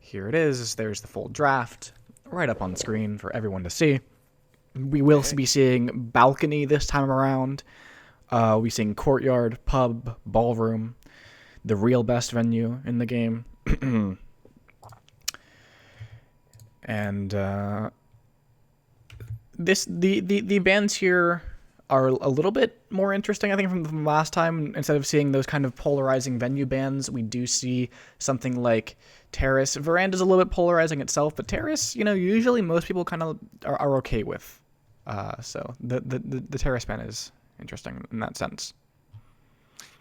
here it is. There's the full draft right up on the screen for everyone to see. We will be seeing balcony this time around. We're seeing courtyard, pub, ballroom, the real best venue in the game. And the bands here are a little bit more interesting, I think, from last time. Instead of seeing those kind of polarizing venue bands, we do see something like Terrace. Veranda's a little bit polarizing itself, but Terrace, usually most people kind of are okay with. So the Terrace band is interesting in that sense.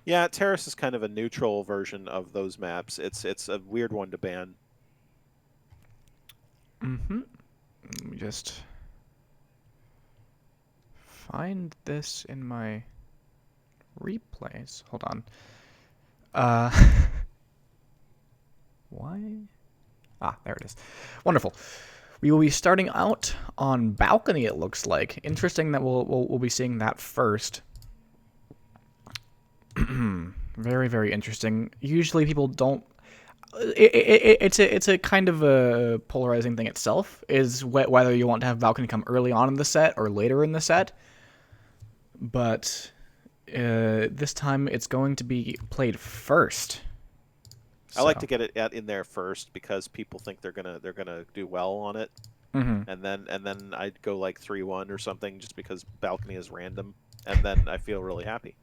Yeah, Terrace is kind of a neutral version of those maps. It's a weird one to ban. Mm-hmm. Let me just find this in my replays. Hold on. Why? There it is. Wonderful. We will be starting out on balcony, it looks like. Interesting that we'll be seeing that first. Very, very interesting. Usually people don't... It's a kind of a polarizing thing itself, is whether you want to have balcony come early on in the set or later in the set. But this time it's going to be played first. I like to get it in there first because people think they're gonna do well on it, and then I'd go like 3-1 or something just because balcony is random, and then I feel really happy.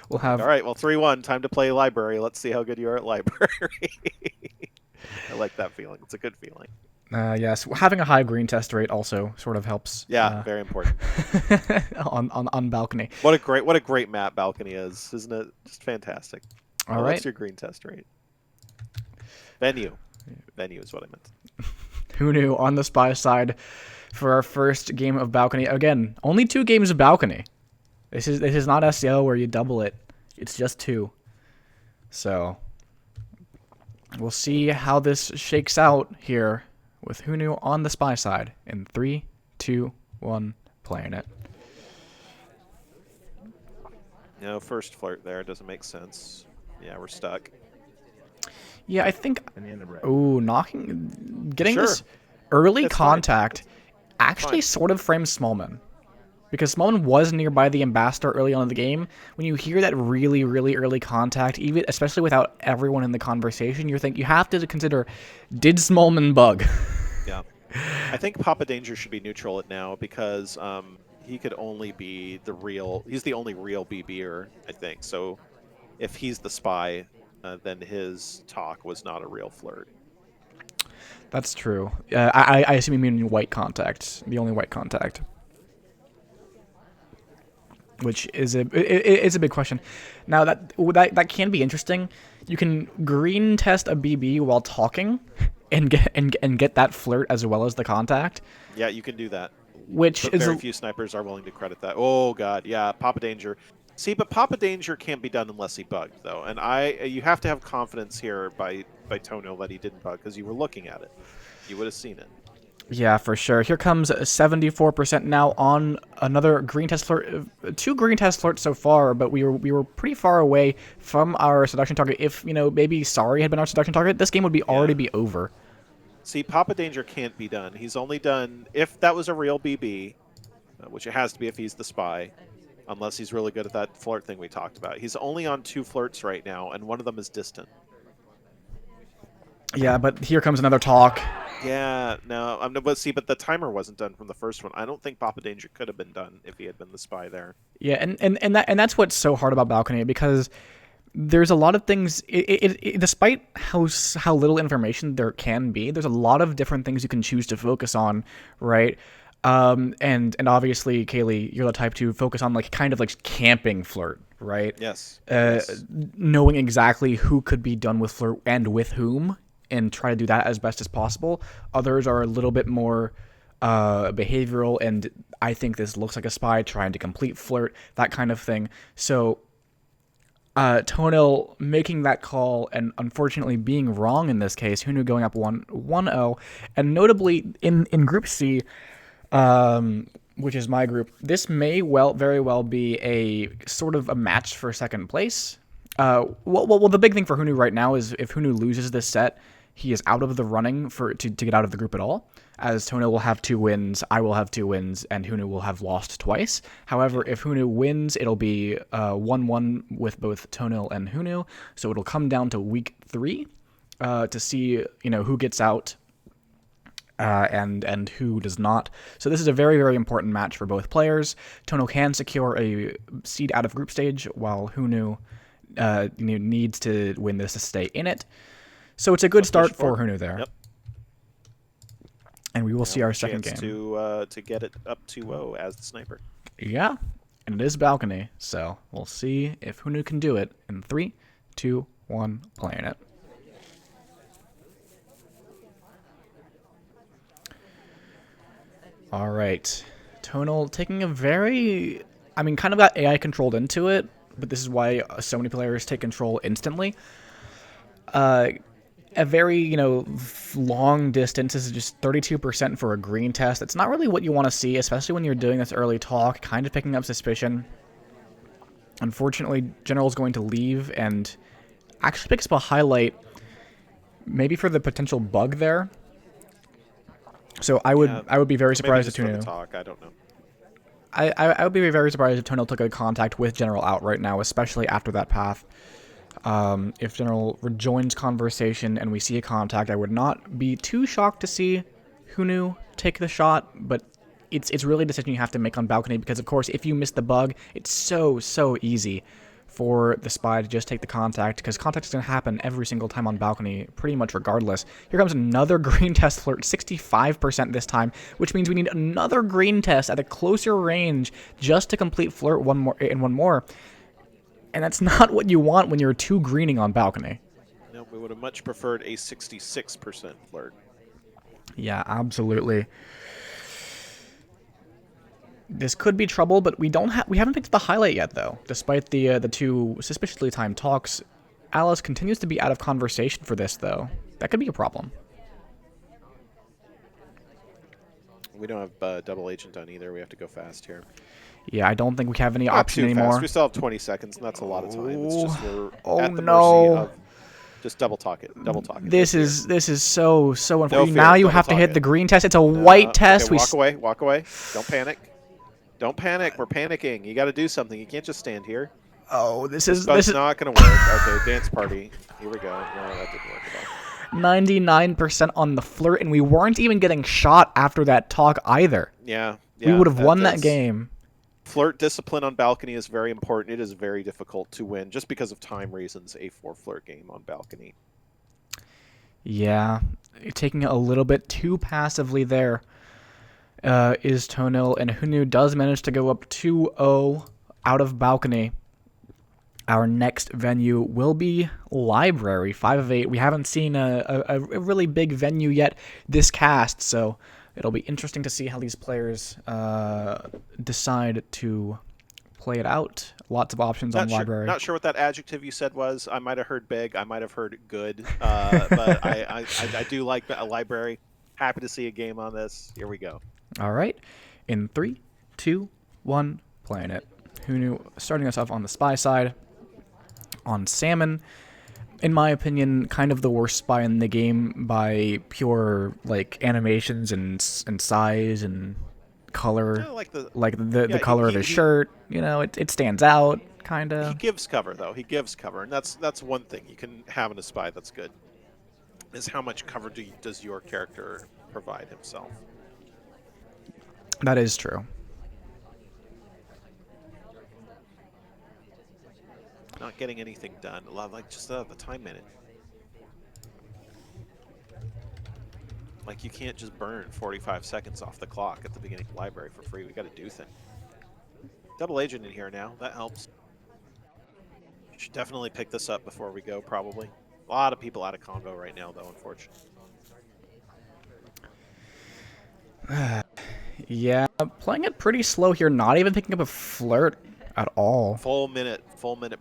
We'll have all right. Well, 3-1. Time to play library. Let's see how good you are at library. I like that feeling. It's a good feeling. Yes, having a high green test rate also sort of helps. Yeah, very important. on balcony. What a great map balcony is, isn't it? Just fantastic. All right. What's your green test rate? Venue is what I meant. Who knew? On the spy side for our first game of balcony. Again, only 2 games of balcony. This is not SEO where you double it. It's just 2. So we'll see how this shakes out here with Hunu on the spy side in 3, 2, 1, playing it. No, first flirt there doesn't make sense. Yeah, we're stuck. Yeah, I think. Getting this early contact actually sort of frames Smallman. Because Smallman was nearby the ambassador early on in the game. When you hear that really, really early contact, even especially without everyone in the conversation, you have to consider, did Smallman bug? Yeah. I think Papa Danger should be neutral now because he could only be he's the only real BBer, I think. So if he's the spy, then his talk was not a real flirt. That's true. I assume you mean white contact, the only white contact. Which is it's a big question. Now that can be interesting. You can green test a BB while talking, and get that flirt as well as the contact. Yeah, you can do that. But very few snipers are willing to credit that. Oh god, yeah, Papa Danger. See, but Papa Danger can't be done unless he bugged, though, and you have to have confidence here by Tonyl that he didn't bug because you were looking at it. You would have seen it. Yeah, for sure. Here comes 74% now on another green test flirt. 2 green test flirts so far, but we were pretty far away from our seduction target. If maybe Sorry had been our seduction target, this game would be already be over. See, Papa Danger can't be done. He's only done if that was a real BB, which it has to be if he's the spy, unless he's really good at that flirt thing we talked about. He's only on 2 flirts right now, and one of them is distant. Yeah, but here comes another talk. Yeah, no, but the timer wasn't done from the first one. I don't think Papa Danger could have been done if he had been the spy there. Yeah, and that's what's so hard about balcony, because there's a lot of things. Despite how little information there can be, there's a lot of different things you can choose to focus on, right? And obviously, Kaylee, you're the type to focus on kind of camping flirt, right? Yes. Knowing exactly who could be done with flirt and with whom, and try to do that as best as possible. Others are a little bit more behavioral, and I think this looks like a spy trying to complete flirt, that kind of thing. So Tonyl making that call and unfortunately being wrong in this case, Hunu going up 1-0, and notably in Group C, which is my group, this may very well be a sort of a match for second place. Well, the big thing for Hunu right now is if Hunu loses this set, he is out of the running to get out of the group at all. As Tonyl will have 2 wins, I will have 2 wins, and Hunu will have lost twice. However, if Hunu wins, it'll be 1-1 with both Tonyl and Hunu, so it'll come down to week 3 to see who gets out and who does not. So this is a very, very important match for both players. Tonyl can secure a seed out of group stage, while Hunu needs to win this to stay in it. So it's a good start for Hunu there. Yep. And we will see our second game. To get it up 2-0 as the sniper. Yeah, and it is balcony, so we'll see if Hunu can do it in 3, 2, 1, playing it. All right, Tonyl taking a very, kind of got AI controlled into it, but this is why so many players take control instantly. A very, long distance is just 32% for a green test. It's not really what you want to see, especially when you're doing this early talk, kind of picking up suspicion. Unfortunately, General's going to leave and actually picks up a highlight, maybe for the potential bug there. So I would be very surprised if Tonyl. I don't know. I would be very surprised if Tonyl took a contact with General out right now, especially after that path. If General rejoins conversation and we see a contact, I would not be too shocked to see Hunu take the shot, but it's really a decision you have to make on balcony because, of course, if you miss the bug, it's so easy for the spy to just take the contact because contact is going to happen every single time on balcony, pretty much regardless. Here comes another green test flirt, 65% this time, which means we need another green test at a closer range just to complete flirt one more. And that's not what you want when you're 2 greening on balcony. No, we would have much preferred a 66% flirt. Yeah, absolutely. This could be trouble, but we haven't picked the highlight yet, though. Despite the 2 suspiciously timed talks, Alice continues to be out of conversation for this, though. That could be a problem. We don't have double agent on either. We have to go fast here. Yeah, I don't think we have any option anymore. We still have 20 seconds, and that's a lot of time. It's just we're at the no. mercy of just double talk it. This is so unfortunate. Now you have to hit the green test. It's a white test. Okay, walk away. Don't panic. Don't panic. We're panicking. You got to do something. You can't just stand here. Oh, this is not going to work. Okay, dance party. Here we go. No, that didn't work at all. 99% on the flirt, and we weren't even getting shot after that talk either. Yeah. We would have won that game. Flirt discipline on balcony is very important. It is very difficult to win just because of time reasons. A 4 flirt game on balcony. Yeah, taking it a little bit too passively there is Tonyl, and Hunu does manage to go up 2-0 out of balcony. Our next venue will be Library, 5 of 8. We haven't seen a really big venue yet this cast, so it'll be interesting to see how these players decide to play it out. Lots of options on Library. Not sure what that adjective you said was. I might have heard big. I might have heard good. But I do like a Library. Happy to see a game on this. Here we go. All right. In 3, 2, 1, playing it. Hunu starting us off on the spy side. On Salmon, in my opinion, kind of the worst spy in the game by pure animations and size and color. The color of his shirt. It stands out kind of. He gives cover though. He gives cover, and that's one thing you can have in a spy that's good. Is how much cover does your character provide himself? That is true. Not getting anything done. Just the time minute. You can't just burn 45 seconds off the clock at the beginning of the Library for free. We got to do things. Double agent in here now. That helps. Should definitely pick this up before we go, probably. A lot of people out of convo right now, though, unfortunately. Yeah, playing it pretty slow here. Not even picking up a flirt at all. Full minute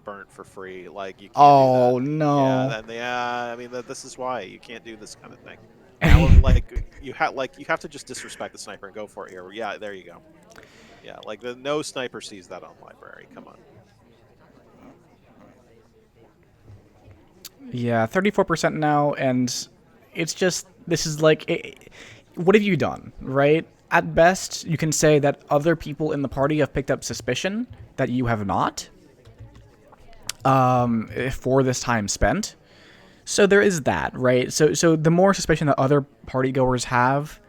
burnt for free. You can't. Oh no. Yeah, this is why you can't do this kind of thing. Now, you have to just disrespect the sniper and go for it here. Yeah, there you go. Yeah, no sniper sees that on Library. Come on. Yeah, 34% now, and it's just, this is like, what have you done, right? At best, you can say that other people in the party have picked up suspicion that you have not, for this time spent. So there is that, right? So the more suspicion that other party goers have,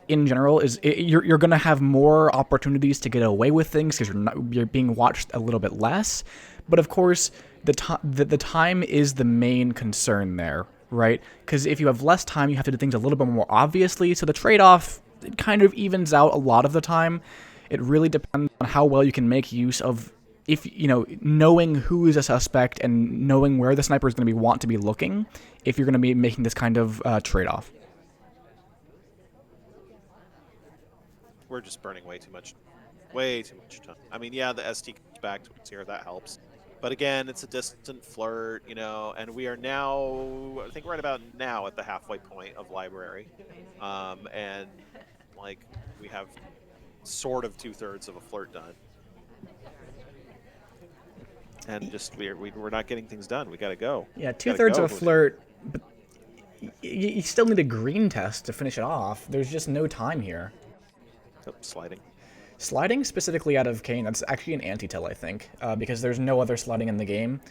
in general, is you're gonna have more opportunities to get away with things because you're being watched a little bit less. But of course, the time is the main concern there, right? Because if you have less time, you have to do things a little bit more obviously. So the trade-off, it kind of evens out a lot of the time. It really depends on how well you can make use of, if you know, knowing who is a suspect and knowing where the sniper is going to want to be looking. If you're going to be making this kind of trade-off. We're just burning way too much time. I mean, yeah, the ST comes back to us here, that helps. But again, it's a distant flirt, you know, and we are now, I think right about now at the halfway point of library. And like we have sort of 2/3 of a flirt done. And just we're not getting things done. We got to go. Yeah, 2/3 of a flirt, but you still need a green test to finish it off. There's just no time here. Oh, sliding. Sliding specifically out of Kane, that's actually an anti-tell, I think, because there's no other sliding in the game.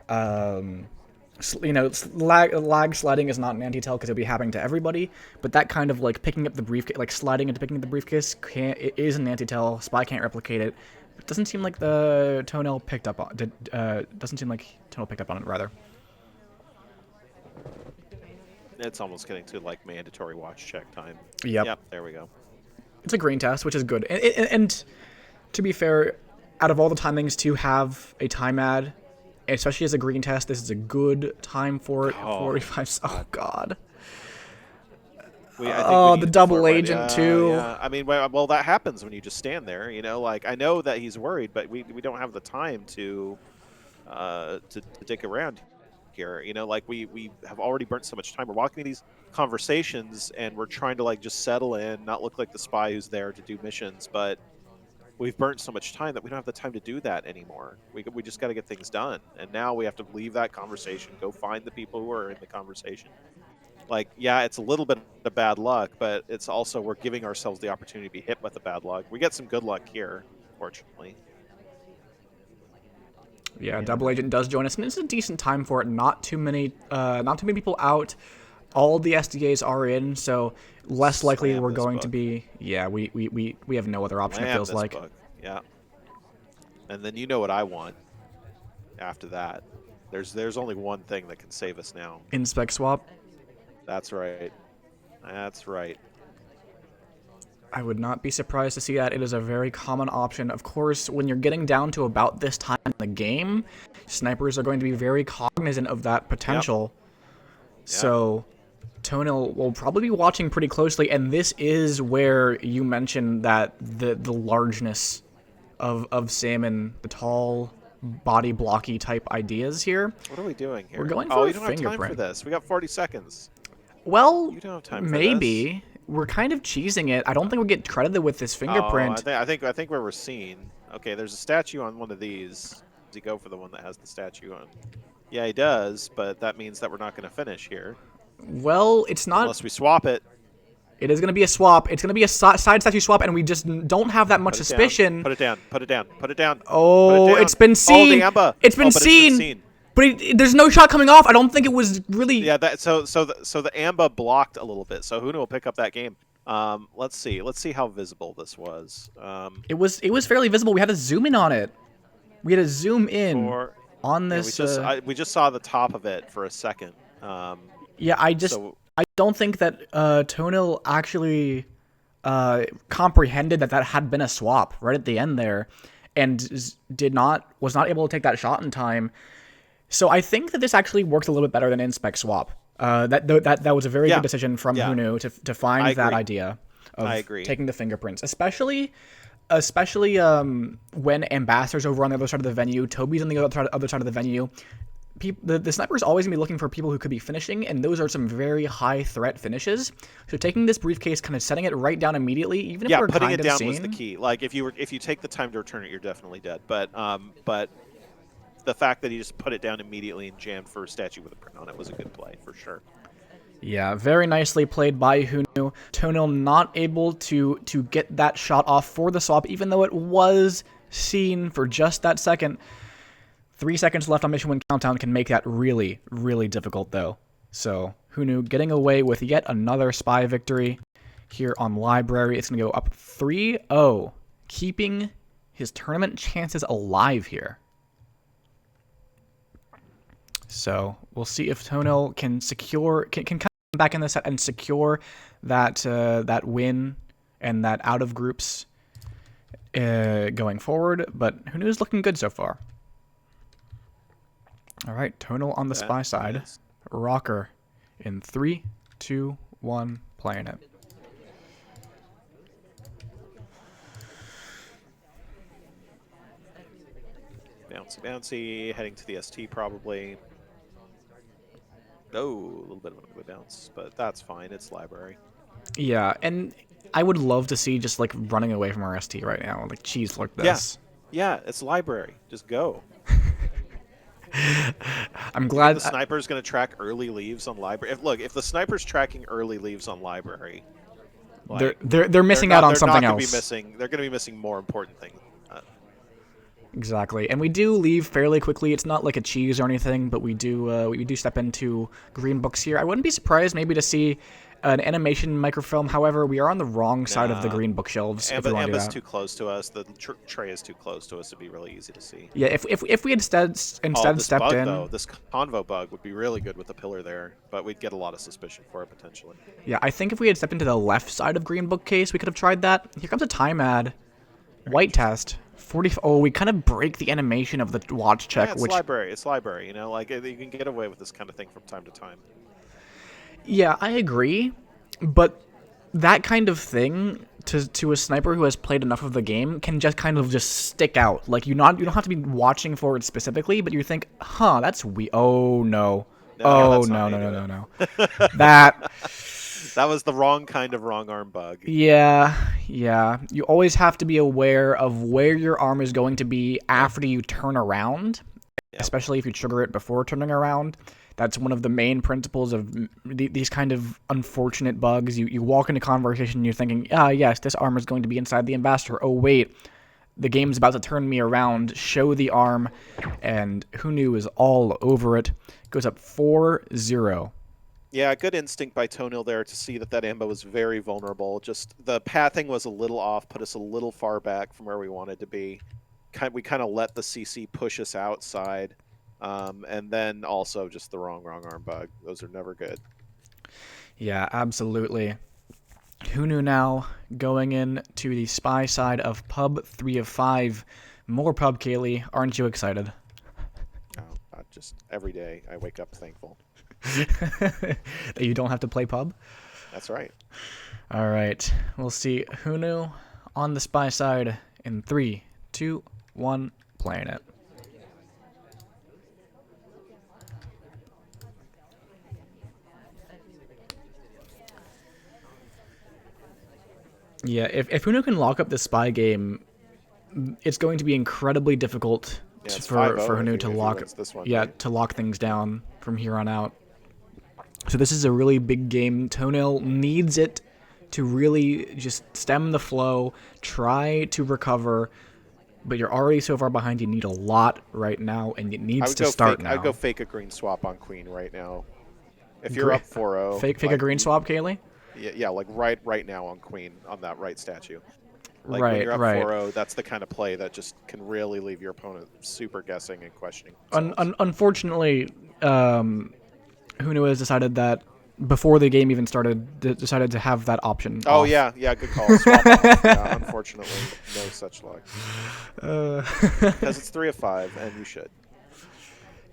You know, lag sliding is not an anti-tell because it'll be happening to everybody, but that kind of like picking up the briefcase, like sliding into picking up the briefcase, it is an anti-tell. Spy can't replicate it. It doesn't seem like the Tonyl picked up on. Doesn't seem like Tonyl picked up on it, rather. It's almost getting to like mandatory watch check time. Yep. There we go. It's a green test, which is good. And to be fair, out of all the timings to have a time ad, especially as a green test, this is a good time for it. 45. Oh, God. The double agent, too. Yeah. I mean, well, that happens when you just stand there. You know, like, I know that he's worried, but we don't have the time to dick around here. You know, like we have already burnt so much time. We're walking these conversations and we're trying to like just settle in, not look like the spy who's there to do missions, but we've burnt so much time that we don't have the time to do that anymore. We just got to get things done, and now we have to leave that conversation, go find the people who are in the conversation. Like, yeah, it's a little bit of bad luck, but it's also we're giving ourselves the opportunity to be hit with the bad luck. We get some good luck here, fortunately. Yeah, double agent does join us, and it's a decent time for it. Not too many people out. All the SDAs are in, so less likely we're going to be. Yeah, we have no other option. It feels like. Yeah. And then you know what I want. After that, there's only one thing that can save us now. Inspect swap. That's right. That's right. I would not be surprised to see that. It is a very common option. Of course, when you're getting down to about this time in the game, snipers are going to be very cognizant of that potential. Yep. So Tonyl will probably be watching pretty closely, and this is where you mentioned that the largeness of Salmon, the tall, body blocky type ideas here. What are we doing here? We're going for a fingerprint. You don't have time for this. We got 40 seconds. Well, you don't have time for maybe. This. We're kind of cheesing it. I don't think we get credited with this fingerprint. I think where we're seen. Okay, there's a statue on one of these. Does he go for the one that has the statue on? Yeah, he does, but that means that we're not going to finish here. Well, it's not. Unless we swap it. It is going to be a swap. It's going to be a side statue swap, and we just don't have that much suspicion. Put it down. Put it down. Put it down. Oh, put it down. It's been seen. Oh, the Amba. It's been seen. But there's no shot coming off. I don't think it was really. Yeah, so the Amba blocked a little bit. So Hunu will pick up that game. Let's see how visible this was. It was fairly visible. We had to zoom in on it. We had to zoom in on this. Yeah, we just saw the top of it for a second. Yeah, I don't think that Tonyl actually comprehended that had been a swap right at the end there, and was not able to take that shot in time. So I think that this actually works a little bit better than inspect swap. That was a very good decision from Hunu to find that idea of taking the fingerprints, especially when Ambassador's over on the other side of the venue, Toby's on the other side of the venue. The sniper's always going to be looking for people who could be finishing, and those are some very high threat finishes. So taking this briefcase, kind of setting it right down immediately, even if we're kind of putting it down seen, was the key. Like if you take the time to return it, you're definitely dead. But the fact that he just put it down immediately and jammed for a statue with a print on it was a good play for sure. Yeah, very nicely played by hunu. Tonyl not able to get that shot off for the swap, even though it was seen for just that second. 3 seconds left on mission win countdown can make that really, really difficult, though. So, hunu getting away with yet another spy victory here on Library. It's going to go up 3-0, keeping his tournament chances alive here. So, we'll see if Tonyl can secure, can come back in the set and secure that that win and that out of groups going forward. But hunu's looking good so far. All right, Tonyl on the spy side. Rocker in 3, 2, 1, playing it. Bouncy, bouncy, heading to the ST probably. Oh, a little bit of a bounce, but that's fine. It's Library. Yeah, and I would love to see just like running away from our ST right now. Like, geez, look this. Yeah, it's Library. Just go. I'm glad the sniper's going to track early leaves on Library. If the sniper's tracking early leaves on Library, like, they're missing out on something else. They're going to be missing more important things. Exactly, and we do leave fairly quickly. It's not like a cheese or anything, but we do step into green books here. I wouldn't be surprised maybe to see an animation microfilm. However, we are on the wrong side of the green bookshelves. Amba's too close to us. The tray is too close to us. It'd be really easy to see. Yeah, if we had instead stepped bug, in, though, this convo bug would be really good with the pillar there, but we'd get a lot of suspicion for it potentially. Yeah, I think if we had stepped into the left side of green bookcase, we could have tried that. Here comes a time ad, white test. 40. Oh, we kind of break the animation of the watch check. Yeah, it's Library. You know, like you can get away with this kind of thing from time to time. Yeah, I agree, but that kind of thing to a sniper who has played enough of the game can just kind of just stick out. Like you don't have to be watching for it specifically, but you think, huh, that's oh no, no. That was the wrong kind of wrong arm bug. Yeah. You always have to be aware of where your arm is going to be after you turn around, especially if you trigger it before turning around. That's one of the main principles of these kind of unfortunate bugs. You walk into conversation and you're thinking, yes, this arm is going to be inside the ambassador. Oh, wait, the game's about to turn me around, show the arm, and hunu is all over it. Goes up 4-0. Yeah, good instinct by Tonyl there to see that Amba was very vulnerable. Just the pathing was a little off, put us a little far back from where we wanted to be. We kind of let the CC push us outside, and then also just the wrong arm bug. Those are never good. Yeah, absolutely. Hunu now going in to the spy side of pub 3 of 5. More pub, Kaylee. Aren't you excited? Oh, just every day I wake up thankful. That you don't have to play pub? That's right. All right. We'll see hunu on the spy side in 3, 2, 1, playing it. Yeah, if hunu can lock up this spy game, it's going to be incredibly difficult for hunu to lock to lock things down from here on out. So this is a really big game. Tonyl needs it to really just stem the flow, try to recover, but you're already so far behind. You need a lot right now, and it needs to start now. I'd go fake a green swap on queen right now. If you're up 4-0. Fake a green swap, Kaylee? Yeah, like right now on queen, on that right statue. Like right, when you're up right. 4-0, that's the kind of play that just can really leave your opponent super guessing and questioning. Unfortunately, hunu has decided that before the game even started, decided to have that option off. Yeah, good call. Swap off. Yeah, unfortunately, no such luck. Because it's 3 of 5, and you should.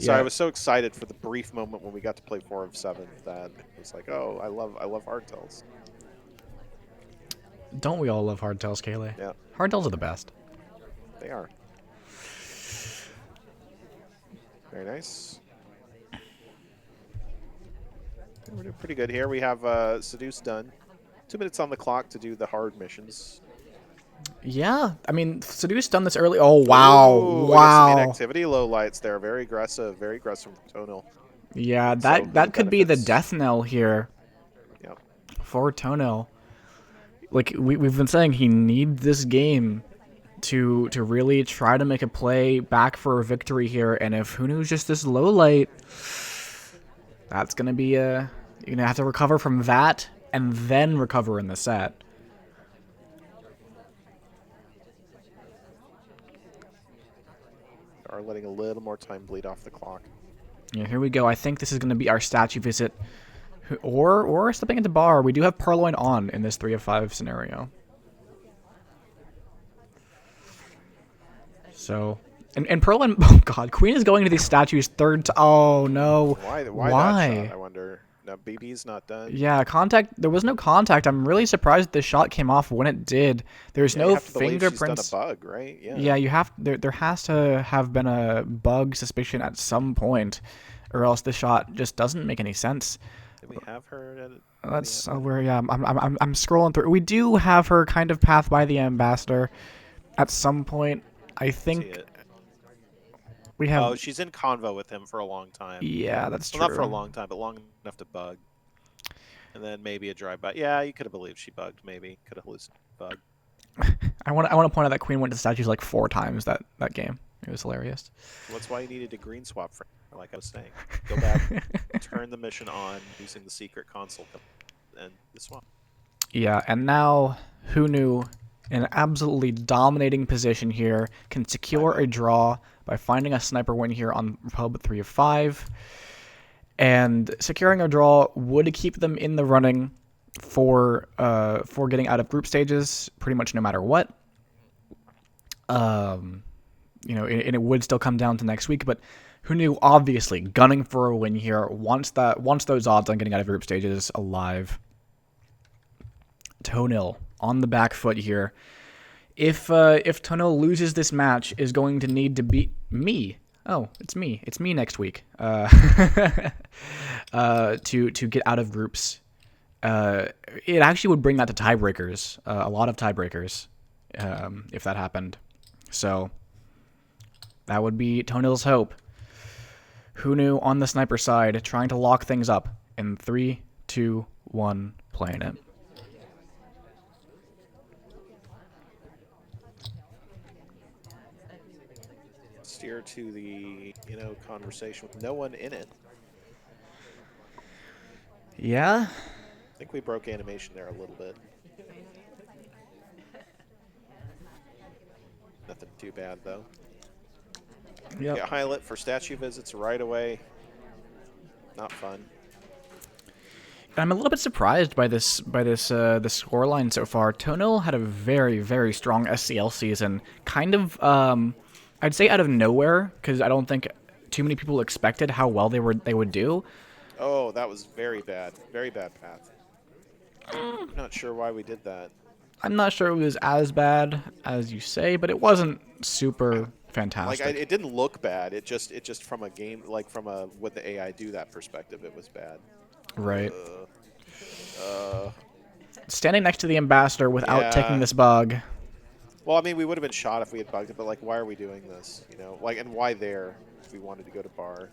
So I was so excited for the brief moment when we got to play 4 of 7 that it's like, oh, I love hardtails. Don't we all love hardtails, Kaylee? Yeah. Hardtails are the best. They are. Very nice. We're doing pretty good here. We have Seduce done. 2 minutes on the clock to do the hard missions. Yeah, I mean, Seduce done this early. Oh, wow. Ooh, we get some Wow. inactivity low lights there. Very aggressive from Tonyl. Yeah, So that Hunu could be the benefits. death knell here Yep. for Tonyl. Like, we've been saying, he needs this game to really try to make a play back for a victory here, and if Hunu's just this low light, that's going to be a... You're going to have to recover from that, and then recover in the set. Are letting a little more time bleed off the clock. Yeah, here we go. I think this is going to be our statue visit. Or stepping into bar. We do have Purloin on in this 3 of 5 scenario. So, and Purloin, oh god, Queen is going to these statues oh no. Why that shot, I wonder? Now BB's not done. Yeah, contact, there was no contact. I'm really surprised the shot came off when it did. There's Yeah, you no have to believe fingerprints. she's done a bug, right? Yeah. Yeah, you have, there has to have been a bug suspicion at some point, or else the shot just doesn't make any sense. Did we have her at it? That's where, yeah, I'm scrolling through. We do have her kind of path by the ambassador at some point. I think we have. Oh, she's in convo with him for a long time. Yeah, that's true. Not for a long time, but long enough to bug. And then maybe a drive-by. Yeah, you could have believed she bugged. Maybe could have hallucinated bug. I want to point out that Queen went to statues like 4 times that game. It was hilarious. That's why you needed a green swap for, like I was saying. Go back, turn the mission on using the secret console, and the swap. Yeah, and now Hunu, in an absolutely dominating position here, can secure a draw by finding a sniper win here on pub 3 of 5. And securing a draw would keep them in the running for getting out of group stages pretty much no matter what. You know, and it would still come down to next week, but who knew? Obviously, gunning for a win here. Wants those odds on getting out of group stages alive. Tonyl on the back foot here. If Tonyl loses this match, is going to need to beat me. Oh, it's me. It's me next week. To get out of groups. It actually would bring that to tiebreakers. A lot of tiebreakers, if that happened. So that would be Tonyl's hope. Hunu on the sniper side, trying to lock things up in 3, 2, 1, playing it. Steer to the conversation with no one in it. Yeah. I think we broke animation there a little bit. Nothing too bad though. Yep. Get highlight for statue visits right away. Not fun. I'm a little bit surprised by the scoreline so far. Tonyl had a very, very strong SCL season. Kind of, I'd say out of nowhere, because I don't think too many people expected how well they would do. Oh, that was very bad. Very bad path. I'm not sure why we did that. I'm not sure it was as bad as you say, but it wasn't super fantastic. Like it didn't look bad. It just from a game, like from a what the AI do that perspective, it was bad. Right. Standing next to the ambassador without taking this bug. Well, I mean, we would have been shot if we had bugged it, but like, why are we doing this? You know, like, and why there? If we wanted to go to bar.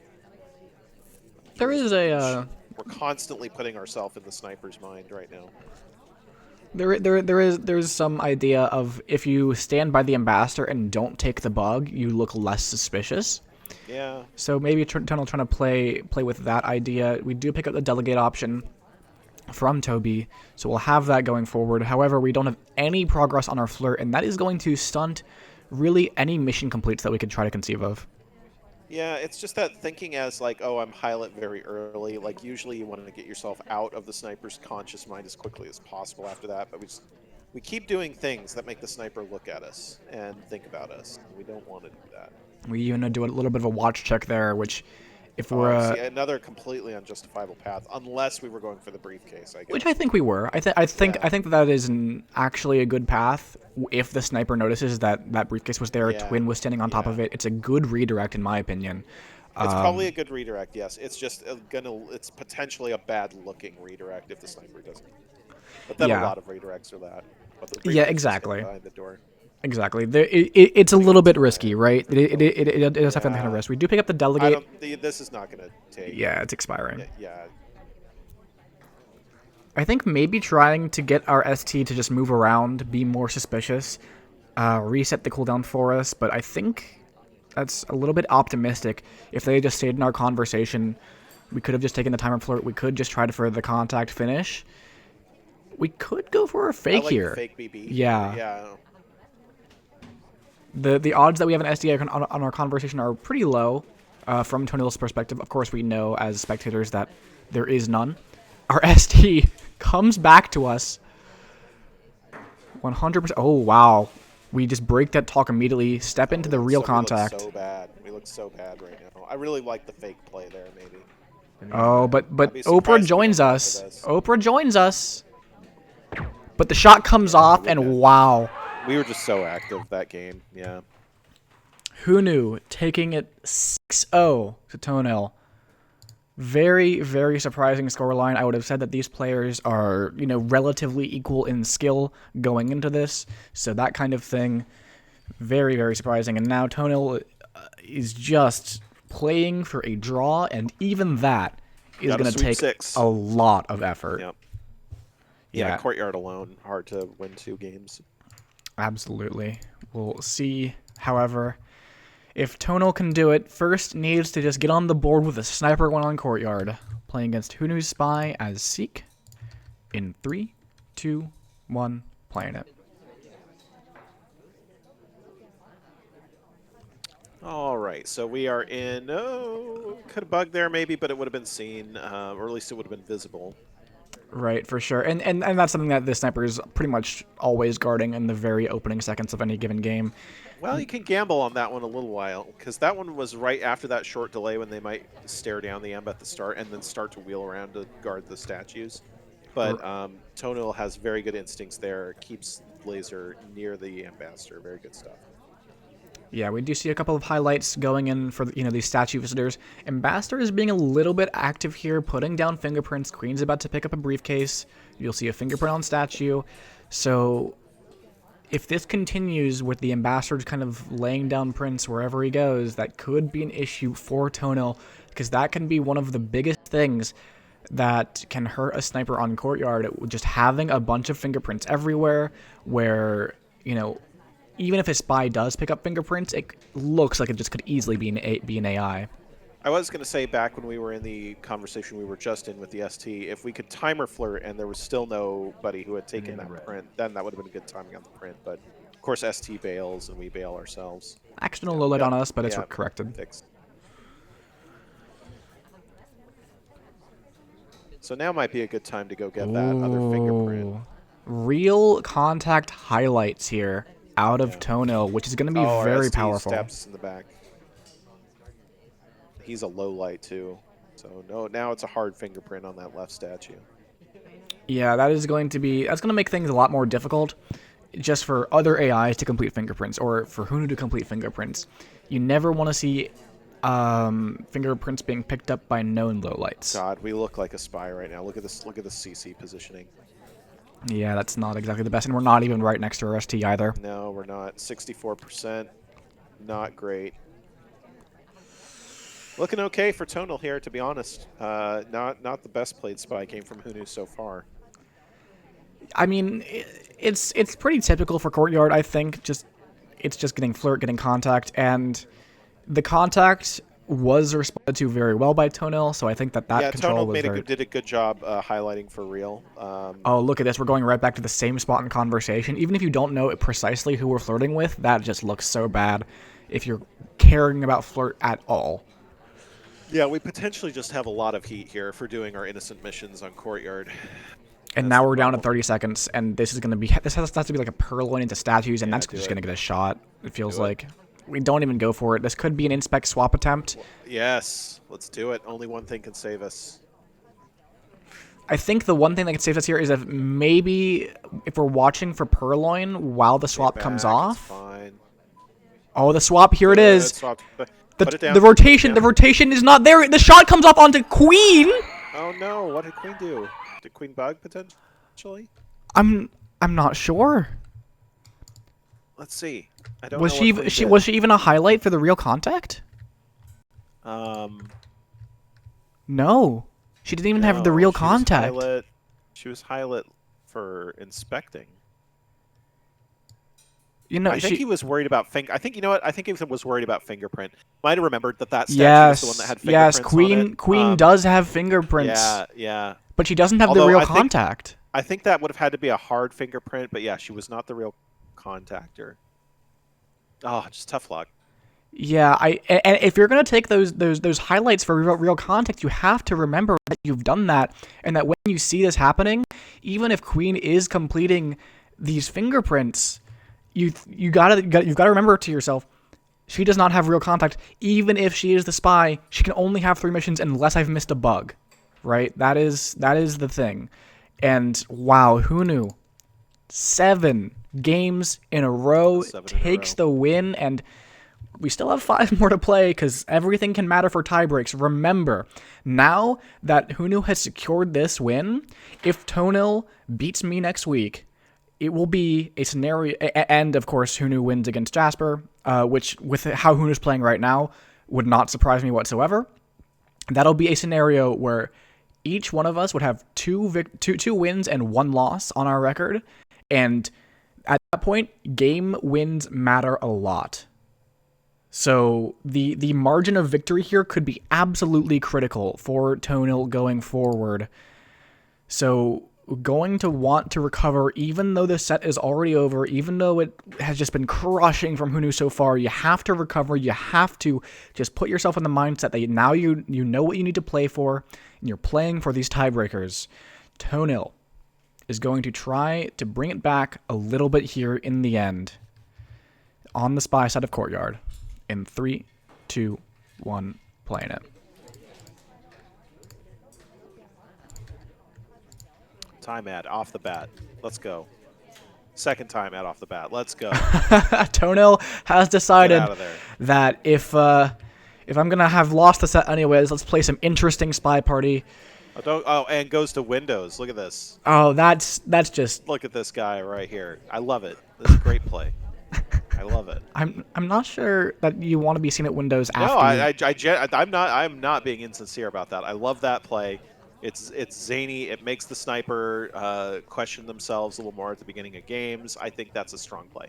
There is a. We're constantly putting ourselves in the sniper's mind right now. There's some idea of if you stand by the ambassador and don't take the bug, you look less suspicious. Yeah. So maybe Tonyl trying to play with that idea. We do pick up the delegate option from Toby, so we'll have that going forward. However, we don't have any progress on our flirt, and that is going to stunt really any mission completes that we could try to conceive of. Yeah, it's just that thinking as like, oh, I'm highlight very early. Like usually you want to get yourself out of the sniper's conscious mind as quickly as possible after that, but we keep doing things that make the sniper look at us and think about us. We don't want to do that. We even do a little bit of a watch check there, which if we're see, another completely unjustifiable path, unless we were going for the briefcase, I guess. Which I think we were. I think that is actually a good path. If the sniper notices that briefcase was there, Twin was standing on top of it, it's a good redirect in my opinion. It's probably a good redirect. Yes, it's just it's potentially a bad looking redirect if the sniper doesn't. But then a lot of redirects are that. But the Yeah, breach is exactly. behind the door. Exactly. It's a little bit risky, right? It does have that kind of risk. We do pick up the I delegate. don't. This is not going to take. Yeah, it's expiring. Yeah. I think maybe trying to get our ST to just move around, be more suspicious, reset the cooldown for us, but I think that's a little bit optimistic. If they just stayed in our conversation, we could have just taken the timer flirt. We could just try to further the contact finish. We could go for a fake I like here. The fake BB. Yeah. Yeah. The odds that we have an SDA on our conversation are pretty low from Tonyl's perspective. Of course, we know as spectators that there is none. Our ST comes back to us 100%. Oh, wow. We just break that talk immediately, step into the real contact. We look so bad. We look so bad right now. I really like the fake play there, maybe. Oh, but Oprah joins us. Oprah joins us. But the shot comes off, and wow. We were just so active that game, yeah. Hunu taking it 6-0 to Tonyl. Very, very surprising scoreline. I would have said that these players are, relatively equal in skill going into this. So that kind of thing, very, very surprising. And now Tonyl is just playing for a draw, and even that is going to take a lot of effort. Yep. Yeah, Courtyard alone, hard to win 2 games. Absolutely. We'll see, however, if Tonyl can do it. First needs to just get on the board with a sniper one on Courtyard. Playing against Hunu's Spy as Seek in 3, 2, 1, playing it. All right, so we are in, could have bugged there maybe, but it would have been seen, or at least it would have been visible. Right, for sure. And that's something that the sniper is pretty much always guarding in the very opening seconds of any given game. Well, you can gamble on that one a little while, because that one was right after that short delay when they might stare down the amp at the start and then start to wheel around to guard the statues. But Tonyl has very good instincts there, keeps laser near the ambassador. Very good stuff. Yeah, we do see a couple of highlights going in for these statue visitors. Ambassador is being a little bit active here, putting down fingerprints. Queen's about to pick up a briefcase. You'll see a fingerprint on statue. So if this continues with the ambassador kind of laying down prints wherever he goes, that could be an issue for Tonyl, because that can be one of the biggest things that can hurt a sniper on Courtyard. Just having a bunch of fingerprints everywhere where, even if a spy does pick up fingerprints, it looks like it just could easily be an AI. I was going to say back when we were in the conversation we were just in with the ST, if we could timer flirt and there was still nobody who had taken that print, then that would have been a good timing on the print. But, of course, ST bails and we bail ourselves. Accidental low light on us, but it's corrected. Fixed. So now might be a good time to go get that other fingerprint. Real contact highlights here out of Tonyl, which is going to be very powerful. Steps in the back. He's a low light too, so now it's a hard fingerprint on that left statue. Yeah, that's going to make things a lot more difficult, just for other AIs to complete fingerprints or for Hunu to complete fingerprints. You never want to see fingerprints being picked up by known lowlights. God, we look like a spy right now. Look at this. Look at the CC positioning. Yeah, that's not exactly the best, and we're not even right next to our ST either. No, we're not. 64%, not great. Looking okay for Tonyl here, to be honest. Not the best played spy game from Hunu so far. I mean, it's pretty typical for Courtyard, I think. It's just getting flirt, getting contact, and the contact was responded to very well by Tonyl, so I think that control was Tonyl did a good job highlighting for real. Oh, look at this. We're going right back to the same spot in conversation. Even if you don't know precisely who we're flirting with, that just looks so bad if you're caring about flirt at all. Yeah, we potentially just have a lot of heat here for doing our innocent missions on Courtyard. And now we're down to 30 seconds, and this has to be like a purloin into statues, and that's just going to get a shot, it feels like. We don't even go for it. This could be an inspect swap attempt. Yes, let's do it. Only one thing can save us. I think the one thing that can save us here is if maybe if we're watching for purloin while the swap comes off. Fine. Oh, the swap, here it is. The rotation is not there. The shot comes off onto Queen. Oh no, what did Queen do? Did Queen bug potentially? I'm not sure. Let's see. I don't Was know she what Queen she did. was she even a highlight for the real contact? Um, No, she didn't even have the no, real contact. She was highlight for inspecting. You know I think she. he was worried about I think you know what? I think he was worried about fingerprint. Might have remembered that statue was the one that Yes, had yes. fingerprints on it. Queen does have fingerprints, Yeah, yeah. but she doesn't have the Although real contact. I think that would have had to be a hard fingerprint, but yeah, she was not the real contactor. Oh, just tough luck. Yeah, and if you're gonna take those highlights for real contact, you have to remember that you've done that, and that when you see this happening, even if Queen is completing these fingerprints, you've got to remember to yourself, she does not have real contact. Even if she is the spy, she can only have 3 missions unless I've missed a bug, right? That is the thing, and wow, who knew? 7 games in a row 7 in a takes row. the win, and we still have 5 more to play because everything can matter for tie breaks. Remember, now that Hunu has secured this win, if Tonyl beats me next week, it will be a scenario, and of course, Hunu wins against Jasper, which, with how Hunu's playing right now, would not surprise me whatsoever. That'll be a scenario where each one of us would have two wins and 1 loss on our record, and at that point, game wins matter a lot. So the margin of victory here could be absolutely critical for Tonyl going forward. So going to want to recover, even though the set is already over, even though it has just been crushing from Hunu so far, you have to recover. You have to just put yourself in the mindset that now you know what you need to play for, and you're playing for these tiebreakers. Tonyl is going to try to bring it back a little bit here in the end on the spy side of Courtyard. In 3, 2, 1, playing it. Time ad off the bat. Let's go. Second time ad off the bat. Let's go. Tonyl has Get decided out of there. that if I'm gonna have lost the set anyways, let's play some interesting spy party. And goes to Windows. Look at this. Oh, that's just. Look at this guy right here. I love it. This is a great play. I love it. I'm not sure that you want to be seen at Windows No, after. I'm not being insincere about that. I love that play. It's zany. It makes the sniper question themselves a little more at the beginning of games. I think that's a strong play.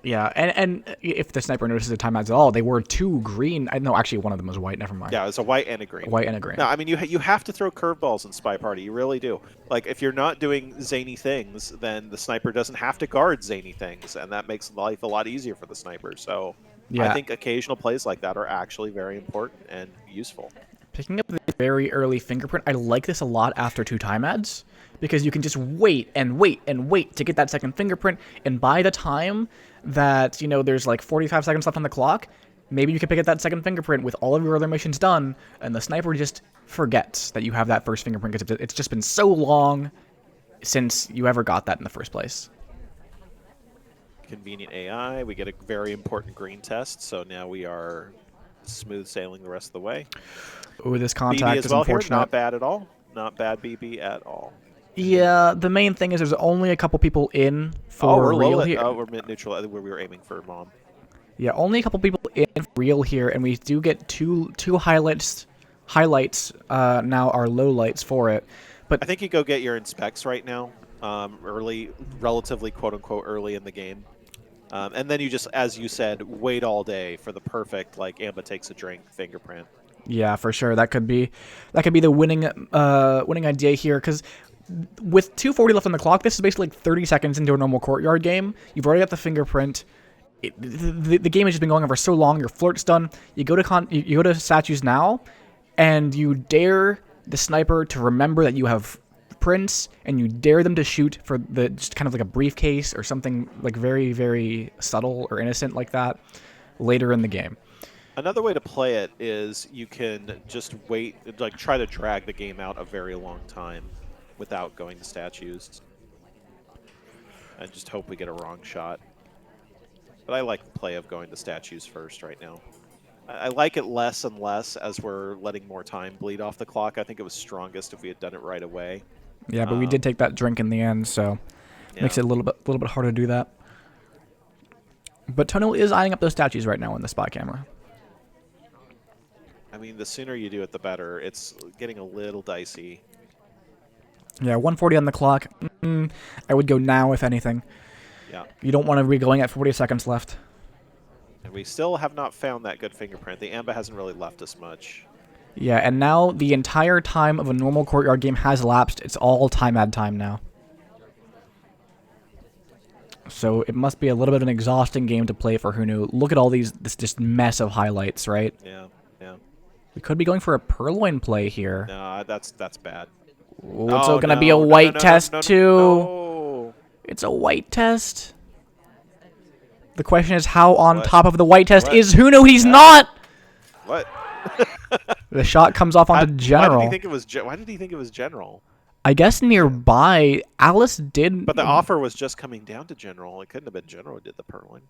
Yeah, and if the sniper notices the timeouts at all, they were 2 green. No, actually, one of them was white. Never mind. Yeah, it's a white and a green. White and a green. No, I mean you have to throw curveballs in Spy Party. You really do. Like if you're not doing zany things, then the sniper doesn't have to guard zany things, and that makes life a lot easier for the sniper. So Yeah. I think occasional plays like that are actually very important and useful. Picking up the very early fingerprint, I like this a lot after 2 time ads, because you can just wait and wait and wait to get that second fingerprint, and by the time that, there's like 45 seconds left on the clock, maybe you can pick up that second fingerprint with all of your other missions done, and the sniper just forgets that you have that first fingerprint because it's just been so long since you ever got that in the first place. Convenient AI. We get a very important green test, so now we are smooth sailing the rest of the way. Ooh, this BB contact as is well here. unfortunate. Not bad at all. Not bad BB at all. Yeah, the main thing is there's only a couple people in for we're real low here. Oh, we're mid neutral where we were aiming for mom. Yeah, only a couple people in for real here, and we do get two highlights. Now are lowlights for it. But I think you go get your inspects right now, early, relatively quote unquote early in the game, and then you just, as you said, wait all day for the perfect like Amba takes a drink fingerprint. yeah, for sure, that could be the winning idea here, because with 2:40 left on the clock, this is basically like 30 seconds into a normal Courtyard game. You've already got the fingerprint. The game has just been going on for so long. Your flirt's done. You go to statues now, and you dare the sniper to remember that you have prints, and you dare them to shoot for just kind of like a briefcase or something like very, very subtle or innocent like that later in the game. Another way to play it is you can just wait, like try to drag the game out a very long time without going to statues, and just hope we get a wrong shot. But I like the play of going to statues first right now. I like it less and less as we're letting more time bleed off the clock. I think it was strongest if we had done it right away. Yeah, but we did take that drink in the end, so Makes it a little bit harder to do that. But Tonyl is eyeing up those statues right now in the spy camera. I mean, the sooner you do it, the better. It's getting a little dicey. Yeah, 140 on the clock. I would go now, if anything. Yeah. You don't want to be going at 40 seconds left. And we still have not found that good fingerprint. The Amba hasn't really left us much. Yeah, and now the entire time of a normal courtyard game has elapsed. It's all time ad time now. So it must be a little bit of an exhausting game to play for Hunu. Look at all this just mess of highlights, right? Yeah, yeah. We could be going for a purloin play here. No, that's bad. It's going to be a white test, too. No. It's a white test. The question is, how on top of the white test is Hunu? He's not! What? The shot comes off onto General. Why did he think it was General? I guess nearby, Alice did... But the offer was just coming down to General. It couldn't have been General who did the purloin.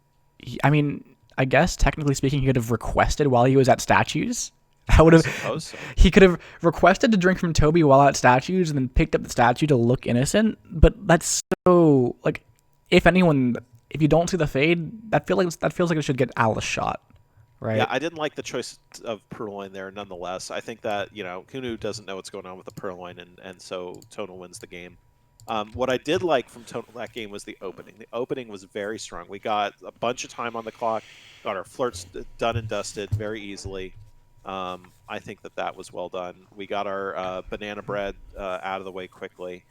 I mean, I guess, technically speaking, he could have requested while he was at statues. I would have. So. He could have requested to drink from Toby while at statues and then picked up the statue to look innocent. But that's so... Like, if you don't see the fade, that feels like it should get Alice shot. Right. Yeah, I didn't like the choice of purloin there. Nonetheless, I think that Hunu doesn't know what's going on with the purloin, and so Tonyl wins the game. What I did like from that game was the opening. The opening was very strong. We got a bunch of time on the clock, got our flirts done and dusted very easily. I think that was well done. We got our banana bread out of the way quickly,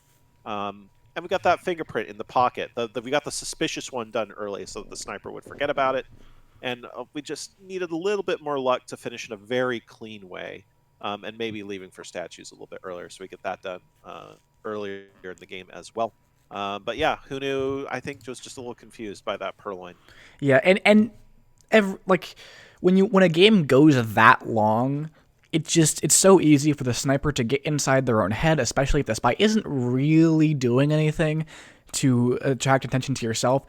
and we got that fingerprint in the pocket. We got the suspicious one done early so that the sniper would forget about it. And we just needed a little bit more luck to finish in a very clean way, and maybe leaving for statues a little bit earlier, so we get that done earlier in the game as well. But yeah, Hunu, I think, was just a little confused by that purloin. Yeah, and when a game goes that long, it's so easy for the sniper to get inside their own head, especially if the spy isn't really doing anything to attract attention to yourself.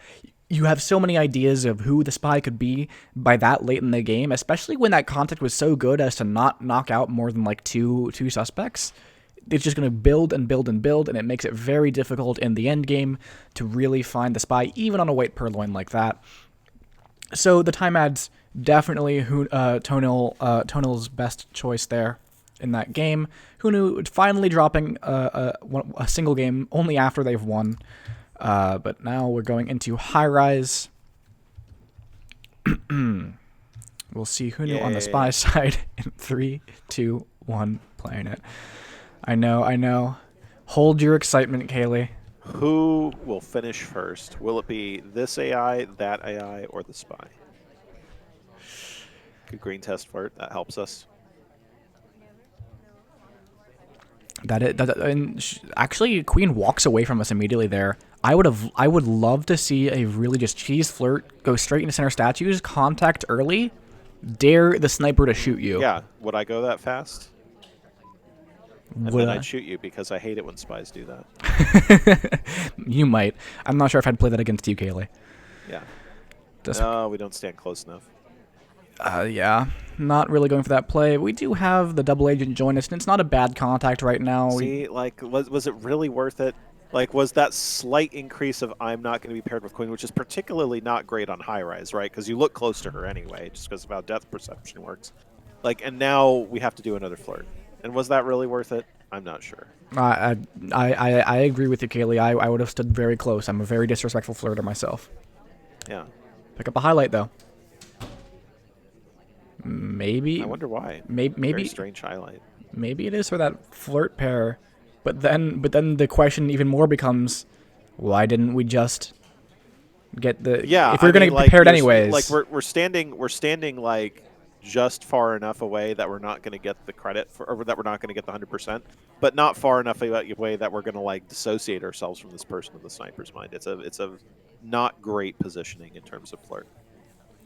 You have so many ideas of who the spy could be by that late in the game, especially when that contact was so good as to not knock out more than like two suspects. It's just going to build and build and build, and it makes it very difficult in the end game to really find the spy, even on a white purloin like that. So the time ad's definitely Tonyl's best choice there in that game. Hunu finally dropping a single game only after they've won. But now we're going into high rise. We'll see Hunu on the spy side in 3, 2, 1, playing it. I know. Hold your excitement, Kaylee. Who will finish first? Will it be this AI, that AI, or the spy? Good green test flirt. That helps us. Actually, Queen walks away from us immediately there. I would love to see a really just cheese flirt, go straight into center statues, contact early, dare the sniper to shoot you. Yeah, would I go that fast? And then I'd shoot you because I hate it when spies do that. You might. I'm not sure if I'd play that against you, Kaylee. Yeah. No, we don't stand close enough. Yeah, not really going for that play. We do have the double agent join us, and it's not a bad contact right now. See, was it really worth it? Like, was that slight increase of I'm not going to be paired with Queen, which is particularly not great on high rise, right? Because you look close to her anyway, just because of how depth perception works. Like, and now we have to do another flirt. And was that really worth it? I'm not sure. I agree with you, Kaylee. I would have stood very close. I'm a very disrespectful flirter myself. Yeah. Pick up a highlight, though. Maybe. I wonder why. Maybe. Very strange highlight. Maybe it is for that flirt pair. But then the question even more becomes, why didn't we just get the... Yeah, if you're going to be paired anyways... Like, we're standing like, just far enough away that we're not going to get the credit for, or that we're not going to get the 100%, but not far enough away that we're going to like dissociate ourselves from this person in the sniper's mind. It's a not great positioning in terms of flirt.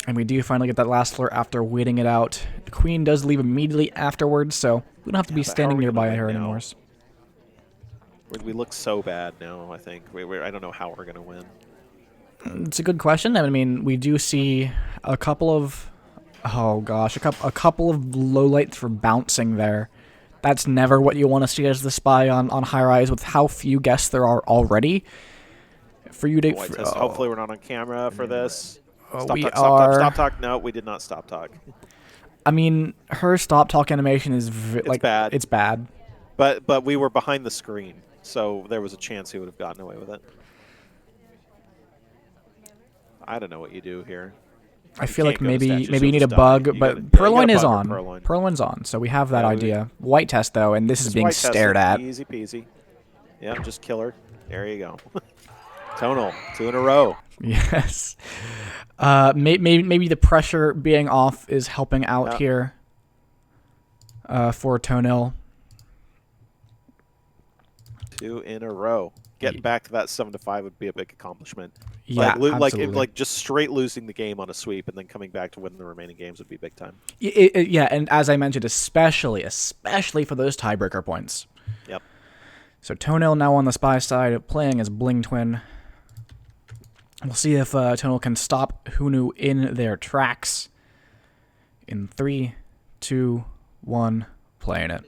And we do finally get that last flirt after waiting it out. The Queen does leave immediately afterwards, so we don't have to be standing nearby her anymore. We look so bad now, I think. I don't know how we're going to win. It's a good question. I mean, we do see a couple of... Oh, gosh. A couple of lowlights for bouncing there. That's never what you want to see as the spy on high rise with how few guests there are already. For you to... White test. Hopefully we're not on camera for this. Stop we talk, are... stop talk. No, we did not stop talk. I mean, her stop talk animation is like bad. It's bad. But we were behind the screen, so there was a chance he would have gotten away with it. I don't know what you do here. I feel like maybe you You'll need a just bug, die. but Purloin is bug or on. Purloin. Purloin's on, so we have that Yeah, idea. White test though, and this is being white stared testing. at. Easy peasy. Yep, just kill her. There you go. Tonyl, 2 in a row. Yes. Maybe the pressure being off is helping out here. For Tonyl. 2 in a row. Getting back to that 7-5 would be a big accomplishment. Yeah, absolutely. Like just straight losing the game on a sweep and then coming back to win the remaining games would be big time. Yeah, and as I mentioned, especially for those tiebreaker points. Yep. So Tonyl now on the spy side, playing as Bling Twin. We'll see if Tonyl can stop Hunu in their tracks. In 3, 2, 1, playing it.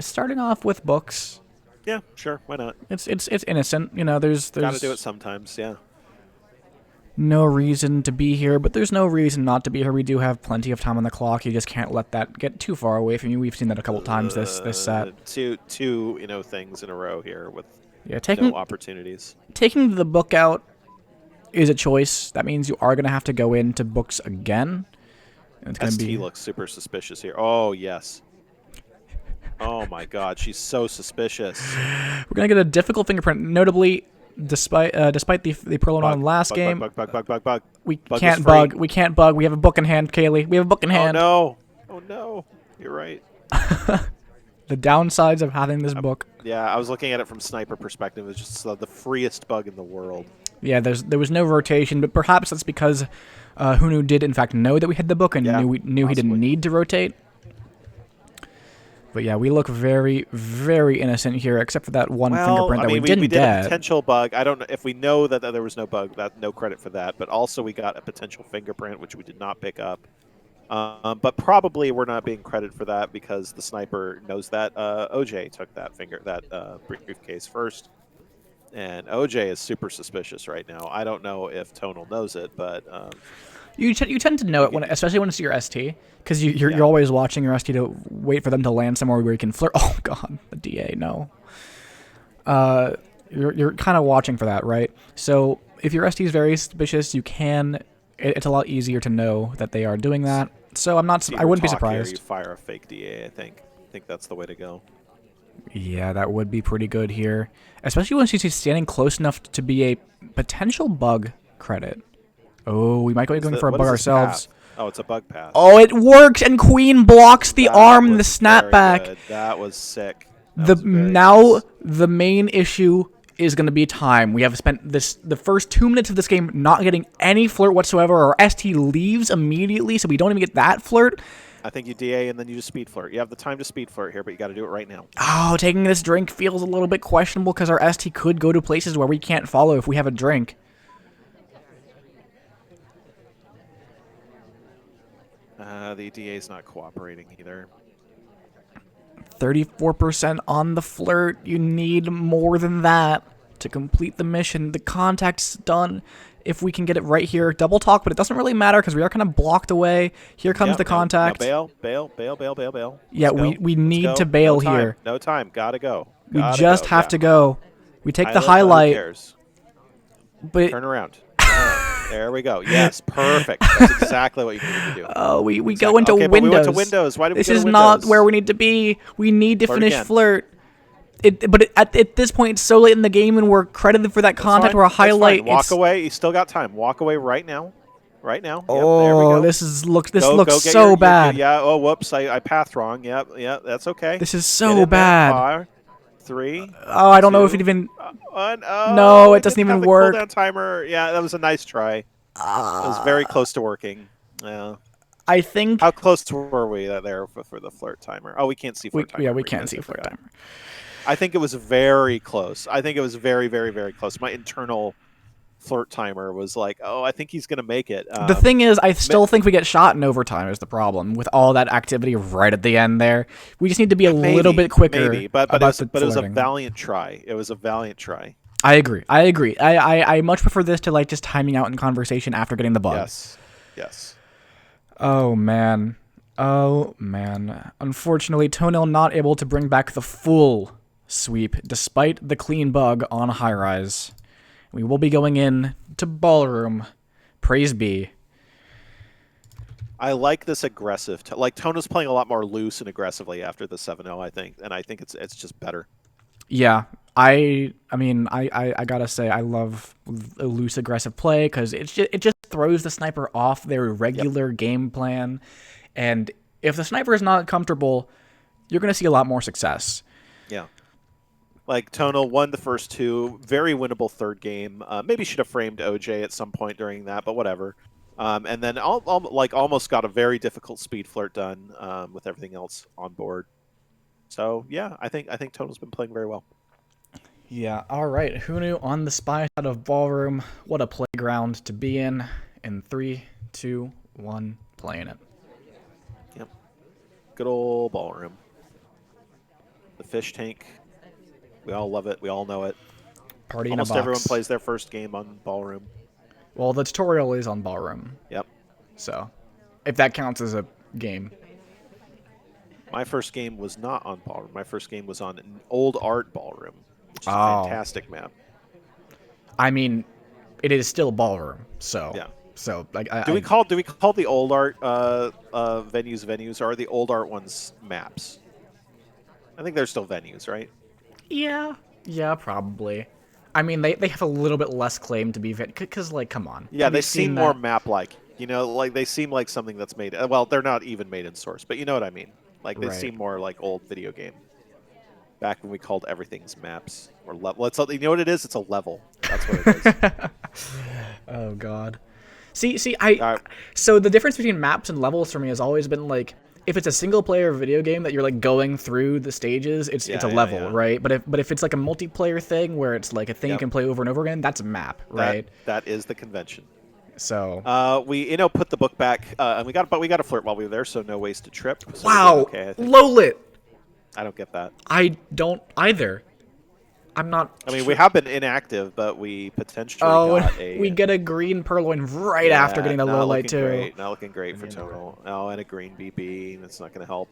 Starting off with books. Yeah, sure. Why not? It's innocent. You know, there's gotta do it sometimes. Yeah. No reason to be here, but there's no reason not to be here. We do have plenty of time on the clock. You just can't let that get too far away from you. We've seen that a couple times this set. Two things in a row here with no opportunities. Taking the book out is a choice. That means you are going to have to go into books again. And it's ST looks super suspicious here. Oh, yes. Oh, my God. She's so suspicious. We're going to get a difficult fingerprint. Notably, despite the Purloin on last game, we can't bug. We can't bug. We have a book in hand, Kaylee. We have a book in hand. Oh, no. Oh, no. You're right. The downsides of having this book. Yeah, I was looking at it from sniper perspective. It's just the freest bug in the world. Yeah, there was no rotation, but perhaps that's because Hunu did in fact know that we had the book and knew he didn't need to rotate. But yeah, we look very, very innocent here, except for that one fingerprint that we didn't get. We did a potential bug. I don't know if we know that there was no bug. No credit for that. But also we got a potential fingerprint, which we did not pick up. But probably we're not being credited for that because the sniper knows that OJ took that briefcase first. And OJ is super suspicious right now. I don't know if Tonyl knows it, but you tend to know it especially when it's your ST, because you're always watching your ST to wait for them to land somewhere where you can flirt. Oh God, the DA, no. You're kind of watching for that, right? So if your ST is very suspicious, it's a lot easier to know that they are doing that. So I wouldn't be surprised. Here, you fire a fake DA. I think that's the way to go. Yeah, that would be pretty good here. Especially when she's standing close enough to be a potential bug credit. Oh, we might be going for a bug ourselves. Path? Oh, it's a bug path. Oh, it works, and Queen blocks the arm, the snapback. That was sick. The main issue is going to be time. We have spent the first 2 minutes of this game not getting any flirt whatsoever. Our ST leaves immediately, so we don't even get that flirt. I think you DA and then you just speed flirt. You have the time to speed flirt here, but you got to do it right now. Oh, taking this drink feels a little bit questionable because our ST could go to places where we can't follow if we have a drink. The DA's not cooperating either. 34% on the flirt. You need more than that to complete the mission. The contact's done. If we can get it right here, double talk, but it doesn't really matter because we are kind of blocked away. Here comes the contact. Bail. Yeah, we need to bail here. No time. Gotta go. We just have to go. We take the highlight. But turn around. There we go. Yes, perfect. That's exactly what you need to do. Oh, we go into Windows. But we went to Windows. Why did we This go to is Windows? not where we need to be. We need to finish flirt. But at this point, it's so late in the game, and we're credited for that contact or a highlight. Walk away. You still got time. Walk away right now. Right now. Oh, there we go. this looks so bad. Oh, whoops. I pathed wrong. Yep. That's okay. This is so bad. 5, 3. Oh, I don't know if it even. No, it doesn't even work. Cooldown timer. Yeah, that was a nice try. It was very close to working. Yeah. I think. How close were we there for the flirt timer? Oh, we can't see flirt timer. Yeah, we can't see flirt timer. I think it was very close. I think it was very, very, very close. My internal flirt timer was like, oh, I think he's gonna make it. The thing is, I still think we get shot in overtime is the problem with all that activity right at the end there. We just need to be a little bit quicker. Maybe, but it about was a flirting. valiant try. It was a valiant try. I agree. I much prefer this to like just timing out in conversation after getting the bug. Yes. Oh man. Unfortunately, Tonyl not able to bring back the full sweep despite the clean bug on high rise. We will be going in to ballroom. Praise be. I like this aggressive. Like Tonyl's playing a lot more loose and aggressively after the 7-0, I think, and I think it's just better. Yeah, I mean, I gotta say, I love a loose, aggressive play because it just throws the sniper off their regular game plan, and if the sniper is not comfortable, you're gonna see a lot more success. Yeah, like Tonyl won the first 2, very winnable third game. Maybe should have framed OJ at some point during that, but whatever. And then almost got a very difficult speed flirt done with everything else on board. So yeah, I think Tonyl's been playing very well. Yeah, all right. Hunu on the spy side of ballroom. What a playground to be in. In 3, 2, 1, playing it. Yep. Good old ballroom. The fish tank. We all love it. We all know it. Party Almost in a box. everyone plays their first game on ballroom. Well, the tutorial is on ballroom. Yep. So, if that counts as a game. My first game was not on ballroom. My first game was on an old art ballroom, which is a fantastic map. I mean, it is still ballroom. So yeah. So like, do we call the old art venues, or are the old art ones maps? I think they're still venues, right? Yeah, probably. I mean, they have a little bit less claim to be because like, come on. Yeah, they seem more map-like. You know, like they seem like something that's made. Well, they're not even made in source, but you know what I mean. Like they seem more like old video game. Back when we called everything's maps or level. You know what it is? It's a level. That's what it is. Oh God. See, so the difference between maps and levels for me has always been like, if it's a single player video game that you're like going through the stages, it's a level, right? But if it's like a multiplayer thing where it's like a thing you can play over and over again, that's a map, right? That is the convention. So we put the book back, and we got a flirt while we were there, so no wasted trip. So wow, okay, low lit. I don't get that. I don't either. I'm not. I mean, we have been inactive, but we potentially got a. We get a green purloin right after getting the low light too. Great. Not looking great for Tonyl. Oh, and a green BB. That's not going to help.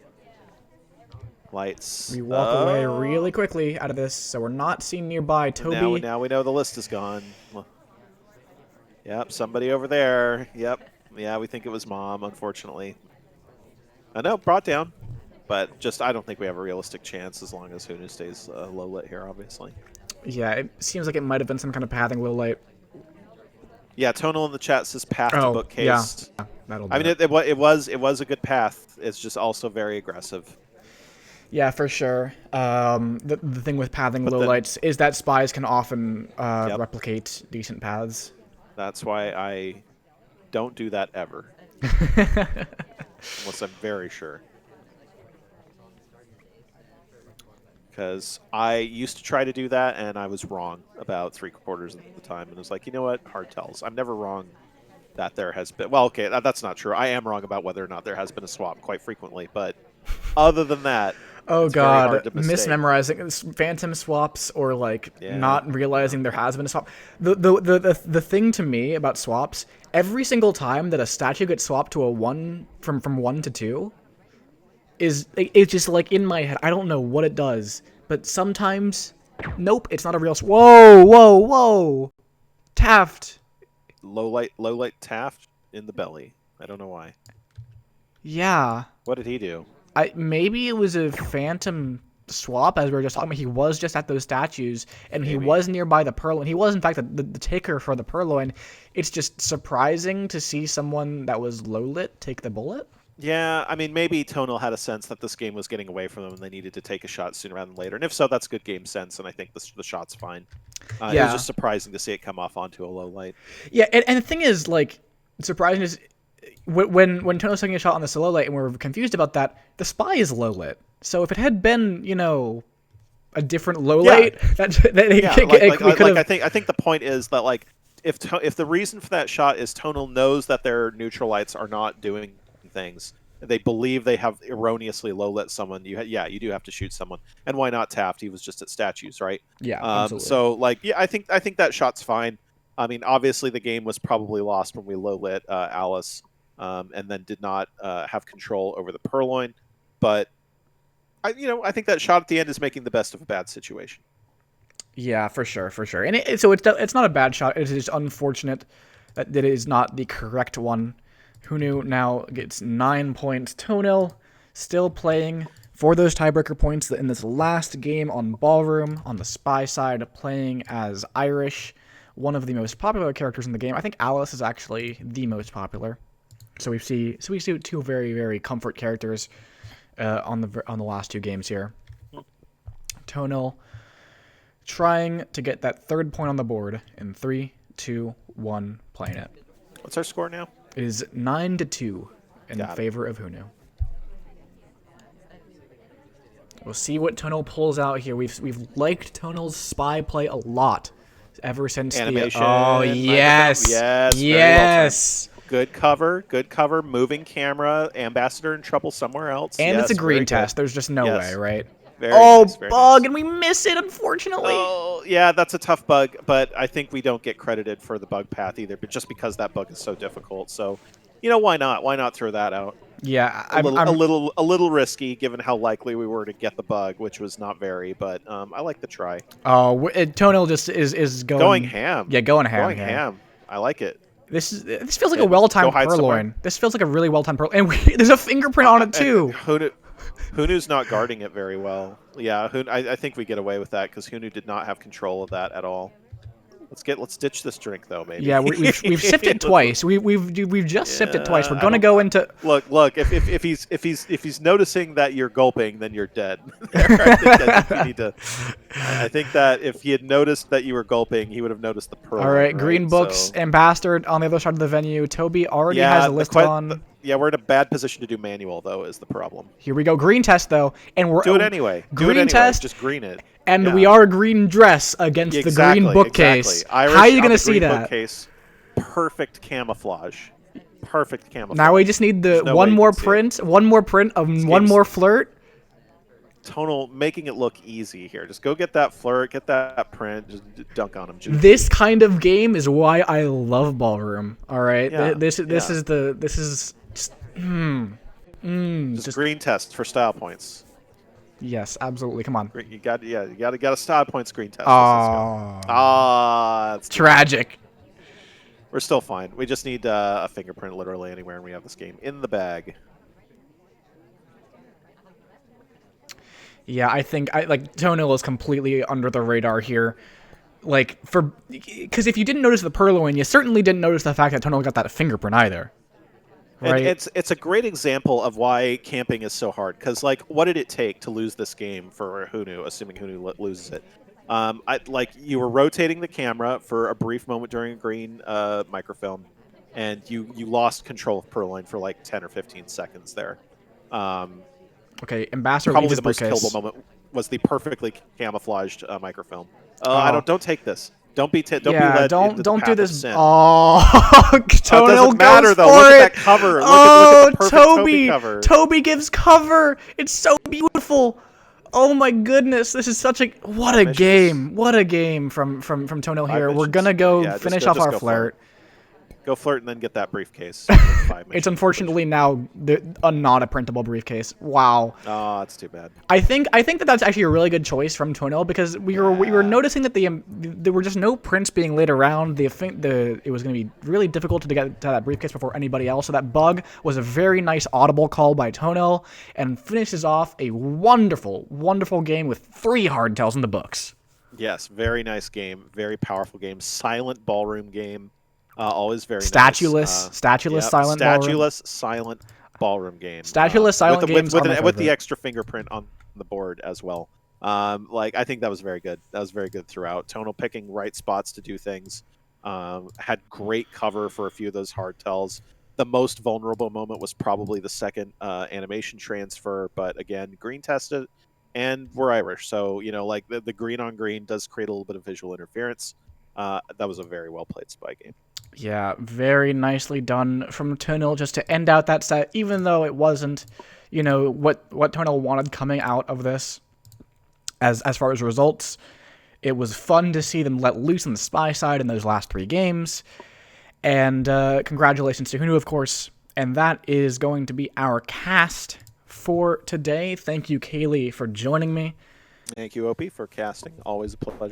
Lights. We walk away really quickly out of this, so we're not seen nearby. Toby. Now we know the list is gone. Yep, somebody over there. Yep. Yeah, we think it was Mom, unfortunately. I know, brought down. But just, I don't think we have a realistic chance as long as Hunu stays low lit here, obviously. Yeah, it seems like it might have been some kind of pathing low light. Yeah, Tonyl in the chat says path to bookcase. Yeah, that'll do I mean, it was a good path. It's just also very aggressive. Yeah, for sure. The thing with pathing low lights is that spies can often replicate decent paths. That's why I don't do that ever. Unless I'm very sure. Because I used to try to do that, and I was wrong about 3/4 of the time. And it was like, you know what? Hard tells. I'm never wrong that there has been... Well, okay, that's not true. I am wrong about whether or not there has been a swap quite frequently. But other than that, oh God, mismemorizing phantom swaps or like not realizing there has been a swap. The thing to me about swaps, every single time that a statue gets swapped to a 1 from 1 to 2, it's just like in my head. I don't know what it does, but sometimes, nope, it's not a real. Whoa, Taft. Low light Taft in the belly. I don't know why. Yeah. What did he do? Maybe it was a phantom swap, as we were just talking about. He was just at those statues, and he was nearby the purloin. He was, in fact, the taker for the purloin. It's just surprising to see someone that was low lit take the bullet. Yeah, I mean, maybe Tonyl had a sense that this game was getting away from them and they needed to take a shot sooner rather than later. And if so, that's good game sense, and I think the shot's fine. It was just surprising to see it come off onto a low light. Yeah, and the thing is, like, surprising is when Tonyl's taking a shot on the low light and we're confused about that, the spy is low lit. So if it had been, a different low light, we could have... I think the point is that, like, if the reason for that shot is Tonal knows that their neutral lights are not doing things, they believe they have erroneously low lit someone. You do have to shoot someone, and why not Taft? He was just at statues, right? Yeah, absolutely. So like, yeah, I think that shot's fine. I mean, obviously the game was probably lost when we low lit Alice, and then did not have control over the Purloin, but I think that shot at the end is making the best of a bad situation. Yeah, for sure, for sure. And so it's not a bad shot. It is unfortunate that it is not the correct one. Hunu now gets 9 points. Tonyl still playing for those tiebreaker points in this last game on Ballroom on the spy side, playing as Irish, one of the most popular characters in the game. I think Alice is actually the most popular. So we see two very very comfort characters on the last two games here. Tonyl trying to get that third point on the board in 3, 2, 1, playing it. What's our score now? It is 9-2 in Got it. favor of Hunu. We'll see what Tonyl pulls out here. We've liked Tonyl's spy play a lot ever since Animation. Oh yes, Yes. yes. Good cover, moving camera, ambassador in trouble somewhere else. And yes, it's a green very test. good. There's just no Yes. way, right? Very Oh, nice, very bug, nice. and we miss it, unfortunately. Oh, yeah, that's a tough bug, but I think we don't get credited for the bug path either, but just because that bug is so difficult. So, why not? Why not throw that out? Yeah, A little risky given how likely we were to get the bug, which was not very, but I like the try. Oh, Tonyl just is Going ham. Yeah, going ham. Going here. ham. I like it. This feels like a well-timed hide somewhere. purloin. This feels like a really well-timed purloin, and there's a fingerprint on it too. Hunu's not guarding it very well. Yeah, I think we get away with that because Hunu did not have control of that at all. Let's ditch this drink though, maybe. Yeah, we've sipped it twice. We've just sipped it twice. We're gonna go into look. If he's noticing that you're gulping, then you're dead. I think that if he had noticed that you were gulping, he would have noticed the pearl. All right, Green Books Ambassador on the other side of the venue. Toby already has a list on. We're in a bad position to do manual though. Is the problem? Here we go. Green test though, and we're do it anyway. Green test. Just green it. And we are green dress against the green bookcase. Irish How are you going to see that? Bookcase, perfect camouflage. Perfect camouflage. Now we just need the one more print of one more flirt. Tonal making it look easy here. Just go get that flirt, get that print, just dunk on him. This kind of game is why I love Ballroom. All right, yeah, this is just just green test for style points. Yes, absolutely. Come on. You got a style point screen test. It's tragic. We're still fine. We just need a fingerprint literally anywhere, and we have this game in the bag. Yeah, I think Tonil is completely under the radar here. Because if you didn't notice the purloin, you certainly didn't notice the fact that Tonil got that fingerprint either. Right. And it's a great example of why camping is so hard. Because what did it take to lose this game for Hunu? Assuming Hunu loses it, you were rotating the camera for a brief moment during a green microfilm, and you lost control of Purloin for 10 or 15 seconds there. Okay, Ambassador probably the most killable moment was the perfectly camouflaged microfilm. Don't take this. Don't be led into the path do this. of sin. Oh, it doesn't matter though. Look at that cover. Look at the perfect Toby cover. Toby gives cover. It's so beautiful. Oh my goodness, this is such a what a game from Tonil here. We're gonna go finish off our flirt. Go flirt and then get that briefcase. It's unfortunately now not a printable briefcase. Wow. Oh, that's too bad. I think that's actually a really good choice from Tonyl because we were noticing that there were just no prints being laid around. It was going to be really difficult to get to that briefcase before anybody else. So that bug was a very nice audible call by Tonyl and finishes off a wonderful, wonderful game with 3 hardtails in the books. Yes, very nice game, very powerful game, silent ballroom game. Always very statuless, nice. Silent ballroom. Silent ballroom game. Statuless silent games with the extra fingerprint on the board as well. I think that was very good. That was very good throughout. Tonal picking right spots to do things. Had great cover for a few of those hardtails. The most vulnerable moment was probably the second animation transfer, but again, green tested, and we're Irish, so the green on green does create a little bit of visual interference. That was a very well played spy game. Yeah, very nicely done from Tonyl just to end out that set, even though it wasn't, what Tonyl wanted coming out of this as far as results. It was fun to see them let loose on the spy side in those last 3 games. And congratulations to Hunu, of course. And that is going to be our cast for today. Thank you, Kaylee, for joining me. Thank you, Opie, for casting. Always a pleasure.